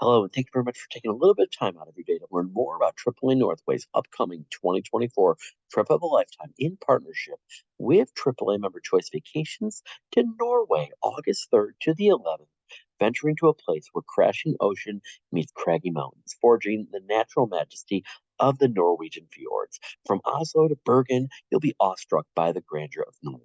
Hello, and thank you very much for taking a little bit of time out of your day to learn more about AAA Northway's upcoming 2024 trip of a lifetime in partnership with AAA Member Choice Vacations to Norway, August 3rd to the 11th, venturing to a place where crashing ocean meets craggy mountains, forging the natural majesty of the Norwegian fjords. From Oslo to Bergen, you'll be awestruck by the grandeur of Norway.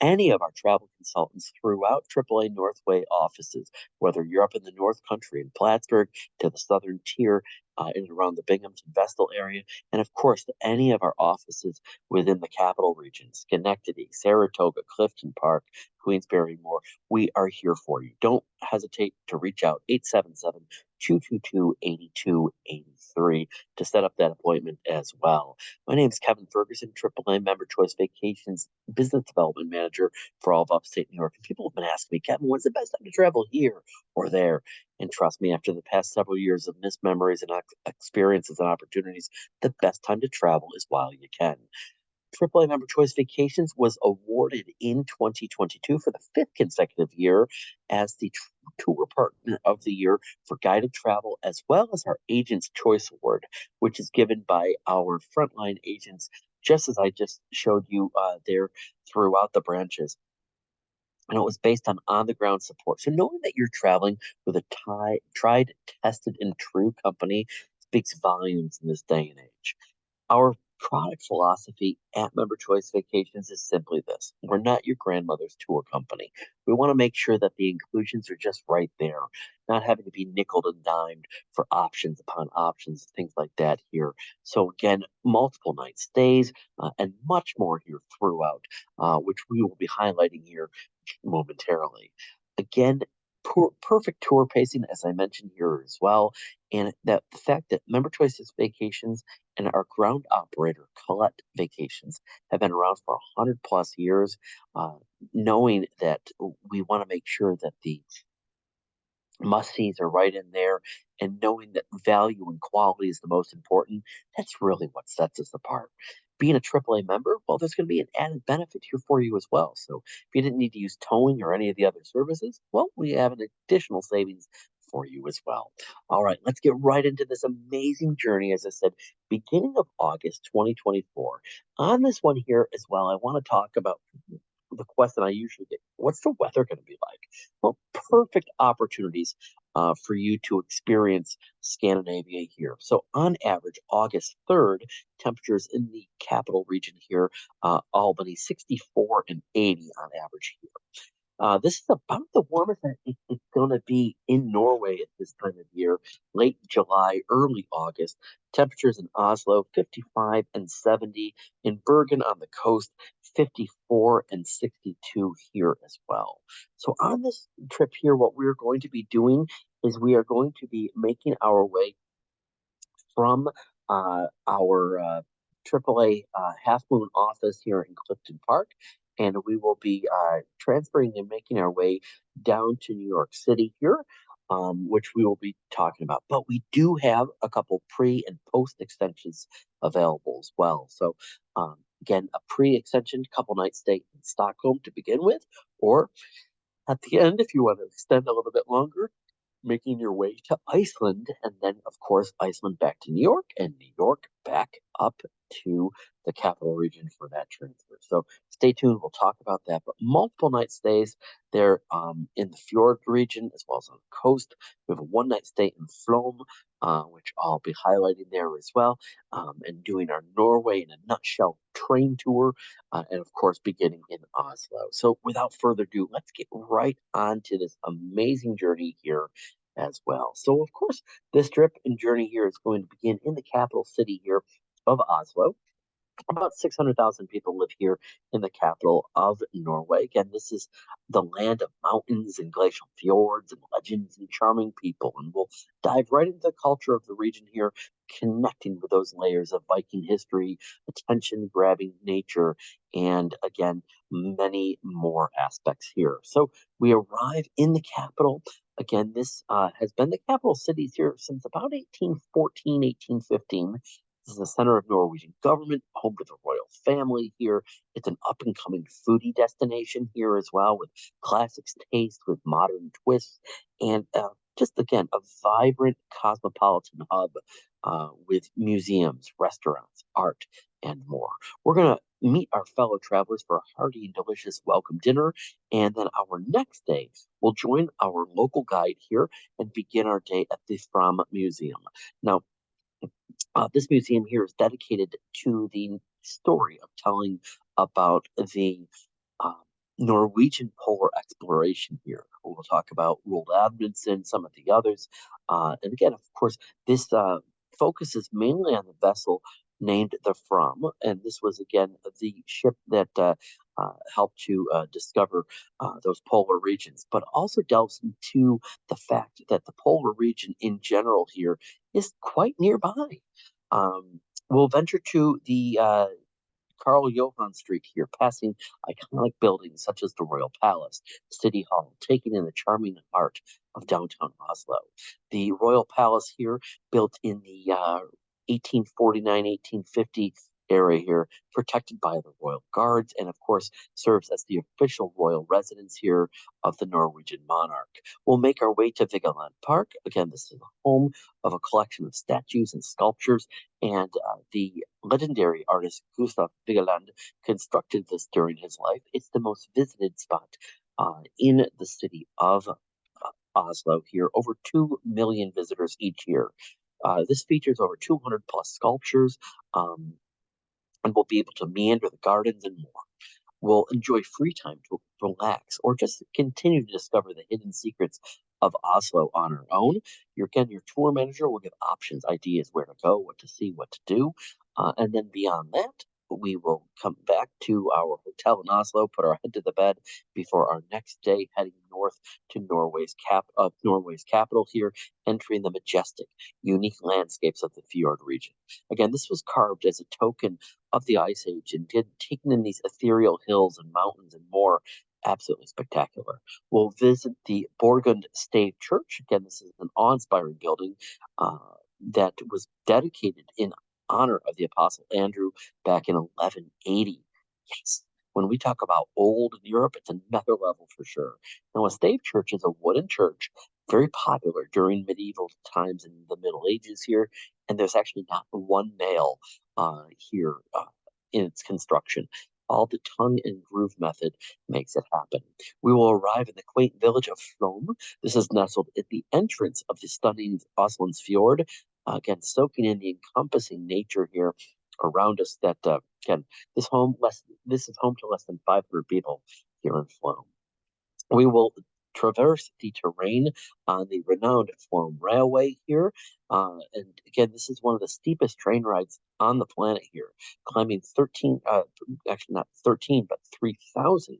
Any of our travel consultants throughout AAA Northway offices, whether you're up in the North Country in Plattsburgh to the Southern Tier in and around the Binghamton Vestal area, and of course to any of our offices within the capital region, Schenectady, Saratoga, Clifton Park, Queensbury, more, we are here for you. Don't hesitate to reach out 877 222 8283 to set up that appointment as well. My name is Kevin Ferguson, AAA Member Choice Vacations Business Development Manager for all of upstate New York. And people have been asking me, Kevin, when's the best time to travel here or there? And trust me, after the past several years of missed memories and experiences and opportunities, the best time to travel is while you can. AAA Member Choice Vacations was awarded in 2022 for the fifth consecutive year as the Tour Partner of the Year for guided travel, as well as our Agent's Choice Award, which is given by our frontline agents, just as I just showed you there throughout the branches. And it was based on the ground support. So knowing that you're traveling with a tried, tested, and true company speaks volumes in this day and age. Our product philosophy at Member Choice Vacations is simply this: we're not your grandmother's tour company. We want to make sure that the inclusions are just right there, not having to be nickeled and dimed for options upon options, things like that here. So, again, multiple night stays and much more here throughout, which we will be highlighting here momentarily. Again, perfect tour pacing, as I mentioned here as well, and that the fact that Member Choices Vacations and our ground operator, Collect Vacations, have been around for 100 plus years, knowing that we want to make sure that the must sees are right in there, and knowing that value and quality is the most important, that's really what sets us apart. Being a AAA member, well, there's going to be an added benefit here for you as well. So if you didn't need to use towing or any of the other services, well, we have an additional savings for you as well. All right, let's get right into this amazing journey. As I said, beginning of August 2024. On this one here as well, I want to talk about the question I usually get: what's the weather going to be like? Well, perfect opportunities for you to experience Scandinavia here. So, on average, August 3rd, temperatures in the capital region here, Albany, 64 and 80 on average here. This is about the warmest that it's going to be in Norway at this time of year, late July, early August. Temperatures in Oslo, 55 and 70. In Bergen on the coast, 54 and 62 here as well. So on this trip here, what we're going to be doing is we are going to be making our way from our AAA Half Moon office here in Clifton Park, and we will be transferring and making our way down to New York City here, which we will be talking about. But we do have a couple pre and post extensions available as well. So, again, a pre extension, couple nights stay in Stockholm to begin with, or at the end, if you want to extend a little bit longer, making your way to Iceland, and then, of course, Iceland back to New York, and New York back up to the capital region for that transfer. So stay tuned. We'll talk about that. But multiple night stays there in the fjord region as well as on the coast. We have a one night stay in Flom, which I'll be highlighting there as well, and doing our Norway in a nutshell train tour, and of course, beginning in Oslo. So without further ado, let's get right on to this amazing journey here as well. So, of course, this trip and journey here is going to begin in the capital city here of Oslo. About 600,000 people live here in the capital of Norway. Again, this is the land of mountains and glacial fjords and legends and charming people. And we'll dive right into the culture of the region here, connecting with those layers of Viking history, attention grabbing nature, and again, many more aspects here. So we arrive in the capital. Again, this has been the capital city here since about 1814, 1815. This is the center of Norwegian government, home to the royal family here. It's an up and coming foodie destination here as well, with classics taste, with modern twists, and Just again, a vibrant cosmopolitan hub with museums, restaurants, art, and more. We're going to meet our fellow travelers for a hearty and delicious welcome dinner. And then our next day, we'll join our local guide here and begin our day at the Fram Museum. Now, this museum here is dedicated to the story of telling about the uh, Norwegian polar exploration here. We'll talk about Roald Amundsen, some of the others. And again, of course, this focuses mainly on the vessel named the Fram. And this was, again, the ship that helped to discover those polar regions, but also delves into the fact that the polar region in general here is quite nearby. We'll venture to the Karl Johan Street here, passing iconic buildings such as the Royal Palace, City Hall, taking in the charming art of downtown Oslo. The Royal Palace here, built in the 1849, 1850 area here, protected by the Royal Guards, and of course serves as the official royal residence here of the Norwegian monarch. We'll make our way to Vigeland Park. Again, this is the home of a collection of statues and sculptures, and the legendary artist Gustav Vigeland constructed this during his life. It's the most visited spot in the city of Oslo here, over 2 million visitors each year. This features over 200 plus sculptures, and we'll be able to meander the gardens and more. We'll enjoy free time to relax or just continue to discover the hidden secrets of Oslo on our own. Your tour manager will give options, ideas where to go, what to see, what to do. And then beyond that, we will come back to our hotel in Oslo, put our head to the bed before our next day heading north to Norway's capital here, entering the majestic, unique landscapes of the fjord region. Again, this was carved as a token of the Ice Age and taken in these ethereal hills and mountains and more. Absolutely spectacular. We'll visit the Borgund Stave Church. Again, this is an awe-inspiring building that was dedicated in honor of the Apostle Andrew back in 1180. Yes, when we talk about old in Europe, it's another level for sure. Now, a stave church is a wooden church, very popular during medieval times and the Middle Ages here, and there's actually not one nail here in its construction. All the tongue and groove method makes it happen. We will arrive in the quaint village of Flom. This is nestled at the entrance of the stunning Oslands Fjord. Again, soaking in the encompassing nature here around us. That again, this is home to less than 500 people here in Flom. We will traverse the terrain on the renowned Forum Railway here. And again, this is one of the steepest train rides on the planet here, climbing 13, actually not 13, but 3,000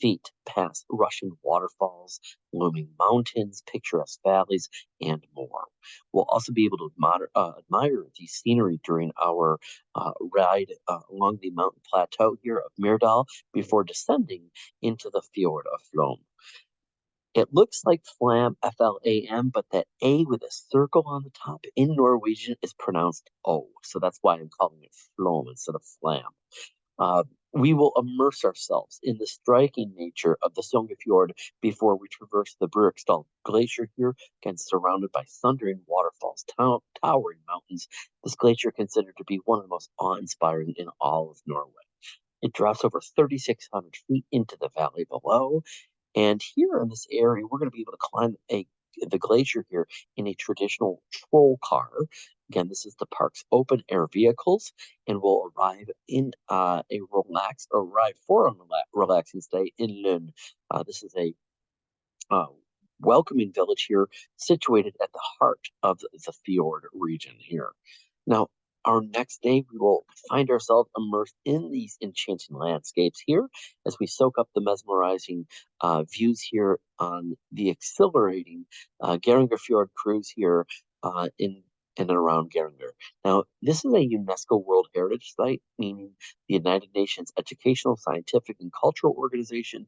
feet past rushing waterfalls, looming mountains, picturesque valleys, and more. We'll also be able to admire the scenery during our ride along the mountain plateau here of Myrdal before descending into the fjord of Flom. It looks like Flam, Flam, but that A with a circle on the top in Norwegian is pronounced O. So that's why I'm calling it Flom instead of Flam. We will immerse ourselves in the striking nature of the Sogafjord before we traverse the Buriksdal Glacier here, again surrounded by thundering waterfalls, towering mountains. This glacier considered to be one of the most awe-inspiring in all of Norway. It drops over 3,600 feet into the valley below, and here in this area, we're going to be able to climb the glacier here in a traditional troll car. Again, this is the park's open air vehicles, and we'll arrive for a relaxing stay in Lund. This is a uh, welcoming village here, situated at the heart of the fjord region here. Now, our next day, we will find ourselves immersed in these enchanting landscapes here as we soak up the mesmerizing views here on the exhilarating Geringer Fjord cruise here in and around Geringer. Now, this is a UNESCO World Heritage Site, meaning the United Nations Educational, Scientific, and Cultural Organization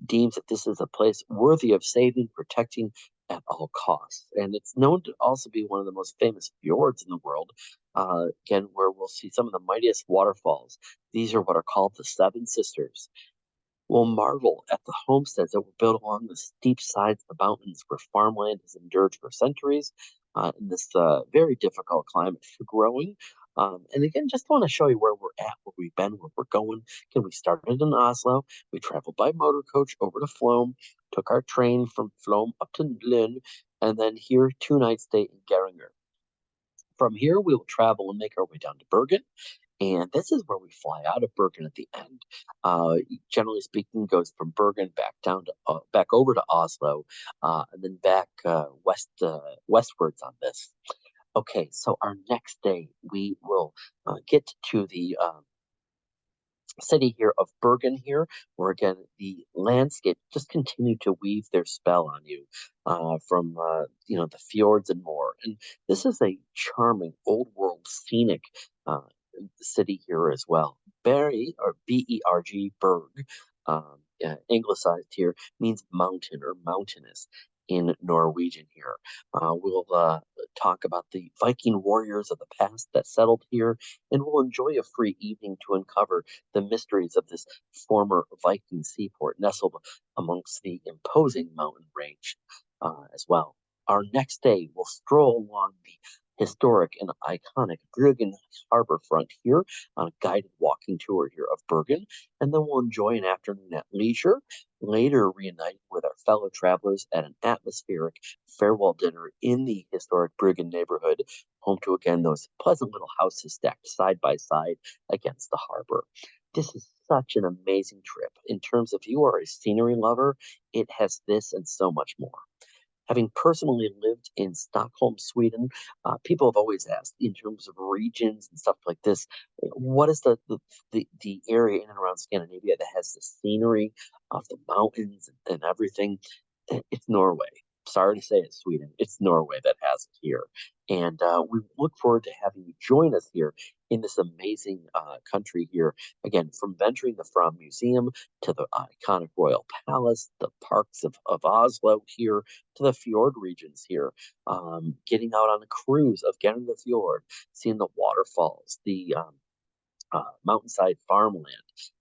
deems that this is a place worthy of saving, protecting at all costs. And it's known to also be one of the most famous fjords in the world, again, where we'll see some of the mightiest waterfalls. These are what are called the Seven Sisters. will marvel at the homesteads that were built along the steep sides of the mountains where farmland has endured for centuries in this very difficult climate for growing. And again, just want to show you where we're at, where we've been, where we're going. Again, we started in Oslo. We traveled by motor coach over to Flom, took our train from Flom up to Lund, and then here 2 nights stay in Geringer. From here, we will travel and make our way down to Bergen, and this is where we fly out of Bergen at the end. Generally speaking, goes from Bergen back down to back over to Oslo, and then back westwards on this. Okay, so our next day we will get to the city here of Bergen here, where again the landscape just continue to weave their spell on you from the fjords and more. And this is a charming old world scenic uh, city here as well. Berry or Berg, anglicized here means mountain or mountainous in Norwegian here. We'll talk about the Viking warriors of the past that settled here, and we'll enjoy a free evening to uncover the mysteries of this former Viking seaport nestled amongst the imposing mountain range as well. Our next day, we'll stroll along the historic and iconic Bruggen harbor front here on a guided walking tour here of Bergen, and then we'll enjoy an afternoon at leisure, later reuniting with our fellow travelers at an atmospheric farewell dinner in the historic Bruggen neighborhood, home to again those pleasant little houses stacked side by side against the harbor. This is such an amazing trip. In terms of you are a scenery lover, it has this and so much more. Having personally lived in Stockholm, Sweden, people have always asked, in terms of regions and stuff like this, what is the area in and around Scandinavia that has the scenery of the mountains and everything? It's Norway. Sorry to say it's Sweden. It's Norway that has it here. And we look forward to having you join us here in this amazing country here. Again, from venturing the Fram Museum to the iconic Royal Palace, the parks of Oslo here, to the fjord regions here, getting out on a cruise of getting the fjord, seeing the waterfalls, the mountainside farmland,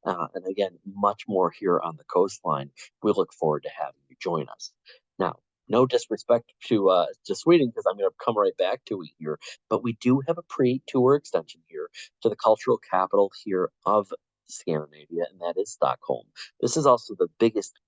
and again, much more here on the coastline. We look forward to having you join us. Now, no disrespect to Sweden, because I'm going to come right back to it here, but we do have a pre-tour extension here to the cultural capital here of Scandinavia, and that is Stockholm. This is also the biggest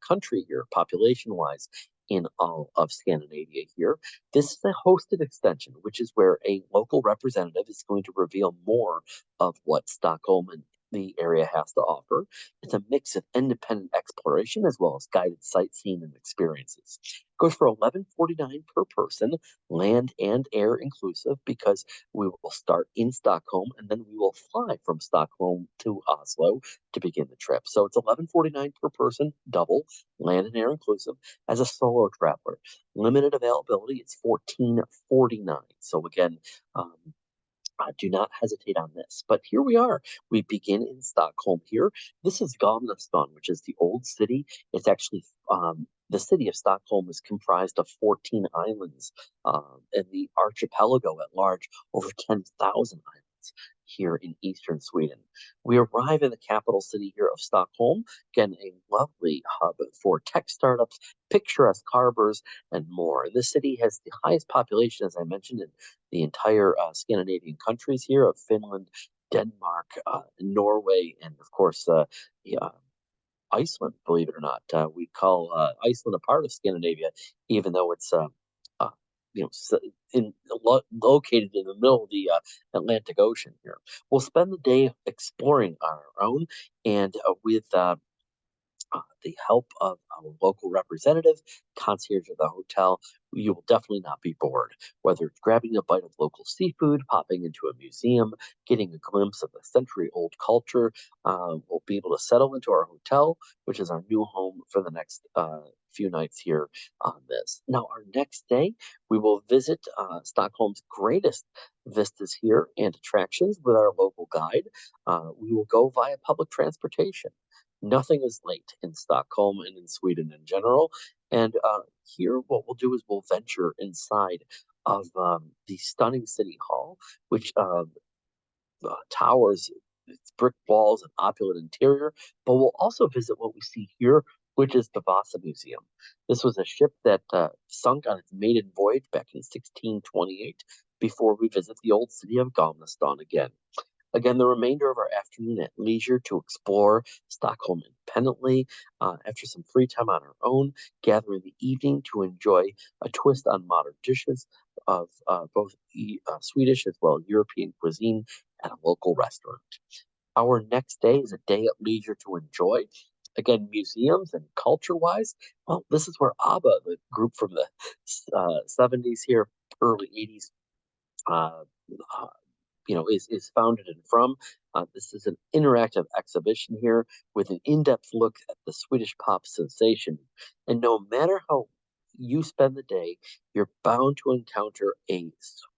country here, population-wise, in all of Scandinavia here. This is a hosted extension, which is where a local representative is going to reveal more of what Stockholm and the area has to offer. It's a mix of independent exploration as well as guided sightseeing and experiences. It goes for $11.49 per person, land and air inclusive, because we will start in Stockholm and then we will fly from Stockholm to Oslo to begin the trip. So it's $11.49 per person, double, land and air inclusive, as a solo traveler. Limited availability, it's $14.49. So again, um, do not hesitate on this. But here we are. We begin in Stockholm here. This is Galveston, which is the old city. It's actually the city of Stockholm is comprised of 14 islands, and the archipelago at large, over 10,000 islands here in eastern Sweden. We arrive in the capital city here of Stockholm, again, a lovely hub for tech startups, picturesque harbors, and more. This city has the highest population, as I mentioned, in the entire Scandinavian countries here of Finland, Denmark, Norway, and of course, yeah, Iceland. Believe it or not, we call Iceland a part of Scandinavia, even though it's uh, in located in the middle of the Atlantic Ocean. Here, we'll spend the day exploring on our own, and with the help of our local representative, concierge of the hotel, you will definitely not be bored. Whether it's grabbing a bite of local seafood, popping into a museum, getting a glimpse of a century old culture, we'll be able to settle into our hotel, which is our new home for the next few nights here on this. Now, our next day, we will visit Stockholm's greatest vistas here and attractions with our local guide. We will go via public transportation. Nothing is late in Stockholm and in Sweden in general. And here, what we'll do is we'll venture inside of the stunning city hall, which towers its brick walls and opulent interior, but we'll also visit what we see here, which is the Vasa Museum. This was a ship that sunk on its maiden voyage back in 1628 before we visit the old city of Galveston again. Again, the remainder of our afternoon at leisure to explore Stockholm independently, after some free time on our own, gathering the evening to enjoy a twist on modern dishes of both Swedish as well as European cuisine at a local restaurant. Our next day is a day at leisure to enjoy. Again, museums and culture wise, well, this is where ABBA, the group from the 70s here, early 80s, uh, uh, is founded and from. This is an interactive exhibition here with an in-depth look at the Swedish pop sensation. And no matter how you spend the day, you're bound to encounter a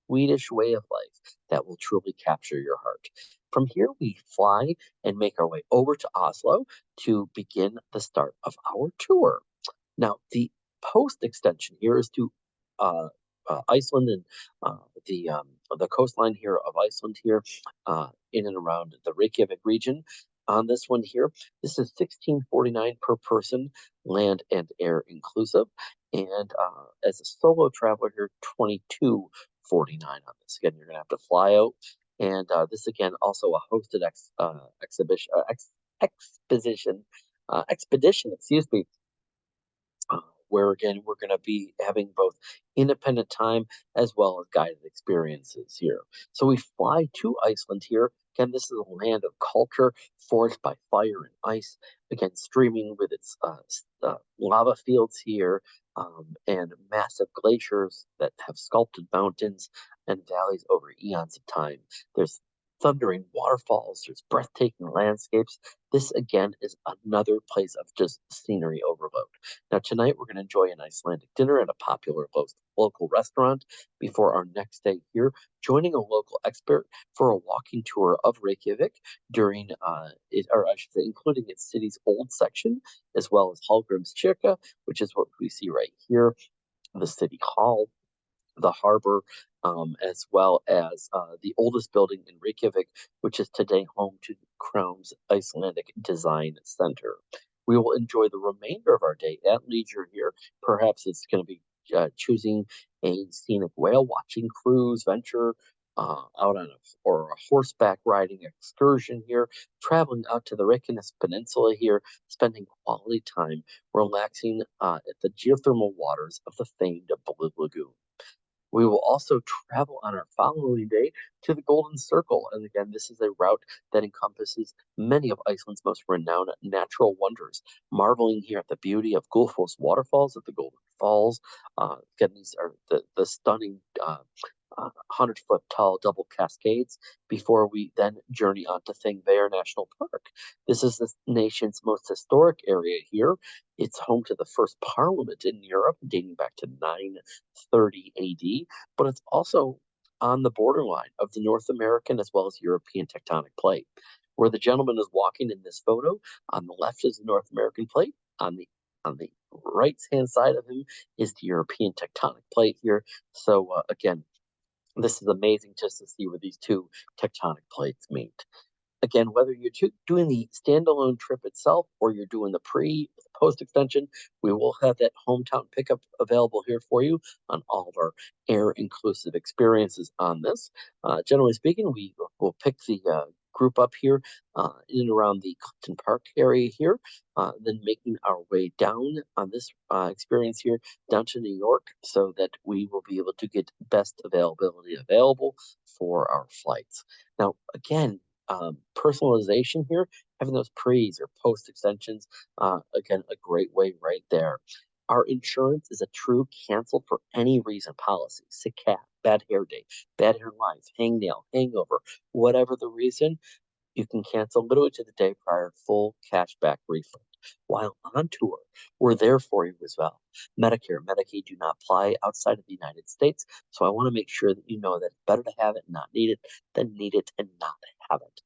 Swedish way of life that will truly capture your heart. From here, we fly and make our way over to Oslo to begin the start of our tour. Now, the post extension here is to uh, Iceland and the coastline here of Iceland here, in and around the Reykjavik region. On this one here, this is 1649 per person, land and air inclusive, and as a solo traveler here, 2249 on this. Again, you're gonna have to fly out, and this again also a hosted exhibition exposition expedition, excuse me, uh, where again we're going to be having both independent time as well as guided experiences here. So we fly to Iceland here. Again, this is a land of culture, forged by fire and ice. Again, streaming with its lava fields here, and massive glaciers that have sculpted mountains and valleys over eons of time. There's thundering waterfalls. There's breathtaking landscapes. This again is another place of just scenery overload. Now, tonight we're going to enjoy an Icelandic dinner at a popular local restaurant before our next day here, joining a local expert for a walking tour of Reykjavik during or I should say, including its city's old section, as well as Hallgrímskirkja, which is what we see right here, the city hall, the harbor, as well as the oldest building in Reykjavik, which is today home to Crown's Icelandic Design Center. We will enjoy the remainder of our day at leisure here. Perhaps it's going to be choosing a scenic whale watching cruise venture, out on or a horseback riding excursion here, traveling out to the Reykjanes Peninsula here, spending quality time relaxing at the geothermal waters of the famed Blue Lagoon. We will also travel on our following day to the Golden Circle. And again, this is a route that encompasses many of Iceland's most renowned natural wonders, marveling here at the beauty of Gullfoss waterfalls at the Golden Falls. Again, these are the stunning 100-foot tall double cascades before we then journey on to Thingvellir National Park. This is the nation's most historic area here. It's home to the first parliament in Europe, dating back to 930 AD, but it's also on the borderline of the North American as well as European tectonic plate. Where the gentleman is walking in this photo, on the left is the North American plate, on the right hand side of him is the European tectonic plate here. So again, this is amazing just to see where these two tectonic plates meet. Again, whether you're doing the standalone trip itself or you're doing the post extension, we will have that hometown pickup available here for you on all of our air inclusive experiences on this. Generally speaking, we will pick the group up here in and around the Clifton Park area here, then making our way down on this experience here down to New York so that we will be able to get best availability available for our flights. Now, again, personalization here, having those pre's or post extensions, again, a great way right there. Our insurance is a true cancel for any reason policy. Sick cat, bad hair day, bad hair lines, hangnail, hangover, whatever the reason, you can cancel literally to the day prior, full cashback refund. While on tour, we're there for you as well. Medicare, Medicaid do not apply outside of the United States, so I want to make sure that you know that it's better to have it and not need it than need it and not have it.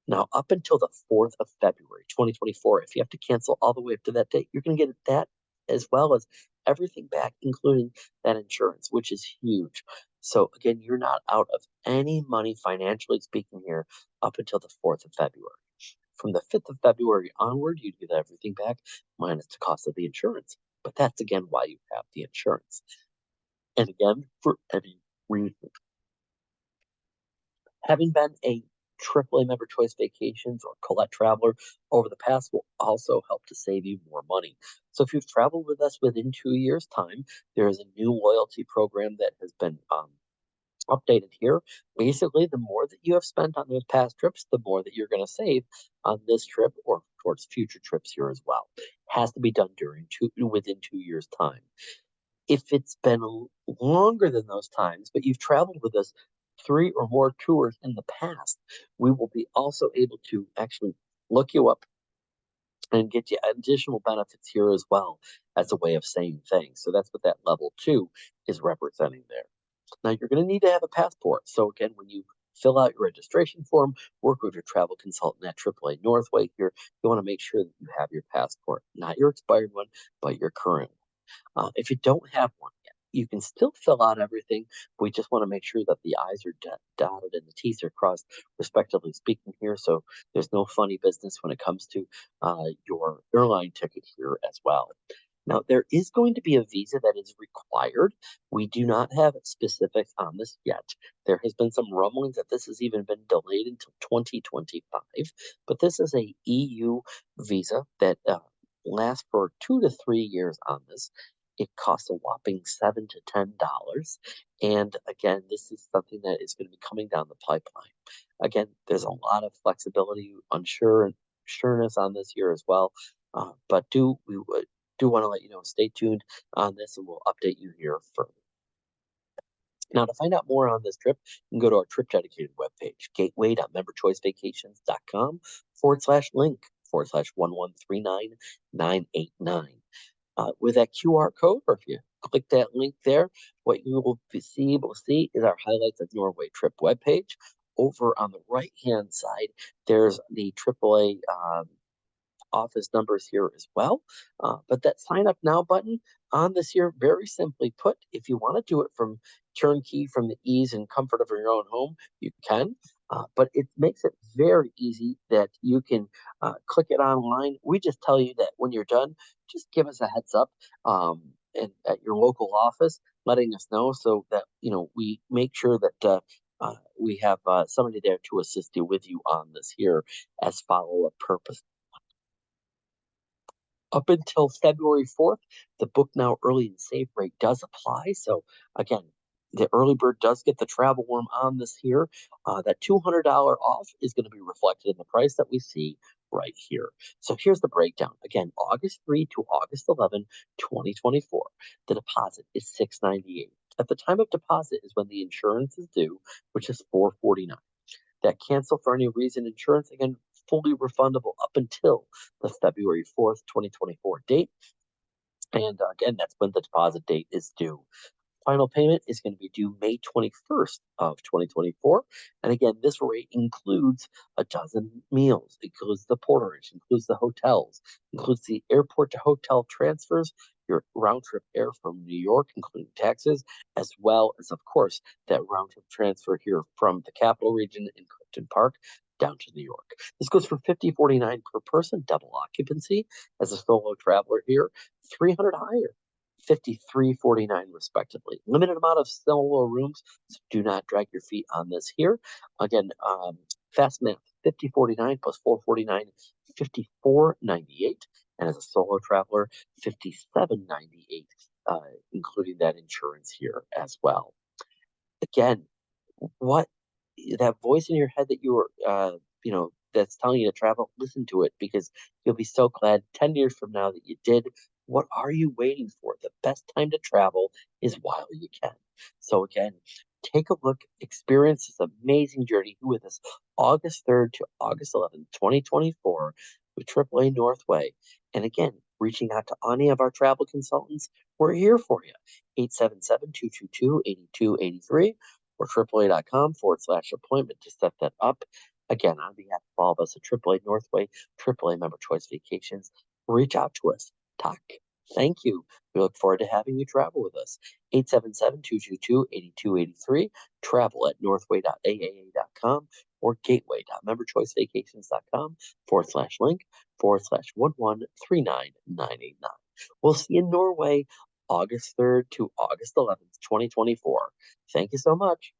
Now, up until the 4th of February, 2024, if you have to cancel all the way up to that date, you're going to get that as well as everything back, including that insurance, which is huge. So again, you're not out of any money financially speaking here up until the 4th of February. From the 5th of February onward, you get everything back minus the cost of the insurance. But that's again why you have the insurance. And again, for any reason, having been a AAA member choice vacations or collect traveler over the past will also help to save you more money. So if you've traveled with us within 2 years' time, there is a new loyalty program that has been updated here. Basically, the more that you have spent on those past trips, the more that you're going to save on this trip or towards future trips here as well. Has to be done within 2 years' time. If it's been longer than those times, but you've traveled with us 3 or more tours in the past, we will be also able to actually look you up and get you additional benefits here as well as a way of saying things. So that's what that level 2 is representing there. Now you're going to need to have a passport. So again, when you fill out your registration form, work with your travel consultant at AAA Northway here, you want to make sure that you have your passport, not your expired one, but your current one. If you don't have one yet, you can still fill out everything. We just want to make sure that the I's are dotted and the T's are crossed, respectively speaking here. So there's no funny business when it comes to your airline ticket here as well. Now, there is going to be a visa that is required. We do not have specifics on this yet. There has been some rumblings that this has even been delayed until 2025, but this is a EU visa that lasts for 2 to 3 years on this. It costs a whopping $7 to $10. And again, this is something that is going to be coming down the pipeline. Again, there's a lot of flexibility, sureness on this here as well. But we would do want to let you know, stay tuned on this and we'll update you here further. Now, to find out more on this trip, you can go to our trip dedicated webpage, gateway.memberchoicevacations.com/link/1139989. With that QR code, or if you click that link there, what you will be able to see is our Highlights of Norway trip webpage. Over on the right-hand side, there's the AAA office numbers here as well. But that sign up now button on this here, very simply put, if you want to do it from turnkey from the ease and comfort of your own home, you can. But it makes it very easy that you can click it online. We just tell you that when you're done, just give us a heads up and at your local office, letting us know so that we make sure that we have somebody there to assist you on this here as follow-up purpose. Up until February 4th, the book now early and save rate does apply. So again, the early bird does get the travel worm on this here. That $200 off is going to be reflected in the price that we see right here. So here's the breakdown. Again, August 3 to August 11, 2024. The deposit is $698. At the time of deposit is when the insurance is due, which is $449. That cancel for any reason insurance, again, fully refundable up until the February 4th, 2024 date. And again, that's when the deposit date is due. Final payment is going to be due May 21st of 2024. And again, this rate includes a dozen meals, includes the porterage, includes the hotels, includes the airport to hotel transfers, your round trip air from New York, including taxes, as well as, of course, that round trip transfer here from the capital region in Clifton Park down to New York. This goes for $50.49 per person, double occupancy as a solo traveler here, 300 higher. $53.49 respectively. Limited amount of solo rooms, so do not drag your feet on this here. Again, fast math, $50.49 plus $449, $54.98. And as a solo traveler, $57.98, including that insurance here as well. Again, what that voice in your head that that's telling you to travel, listen to it because you'll be so glad 10 years from now that you did. What are you waiting for? The best time to travel is while you can. So again, take a look, experience this amazing journey with us August 3rd to August 11th, 2024 with AAA Northway. And again, reaching out to any of our travel consultants, we're here for you. 877-222-8283 or AAA.com/appointment to set that up. Again, on behalf of all of us at AAA Northway, AAA Member Choice Vacations, reach out to us. Talk Thank you. We look forward to having you travel with us. 877-222-8283, travel at northway.aaa.com or gateway.memberchoicevacationscom/link/1139989. We'll see you in Norway August 3rd to August 11th, 2024. Thank you so much.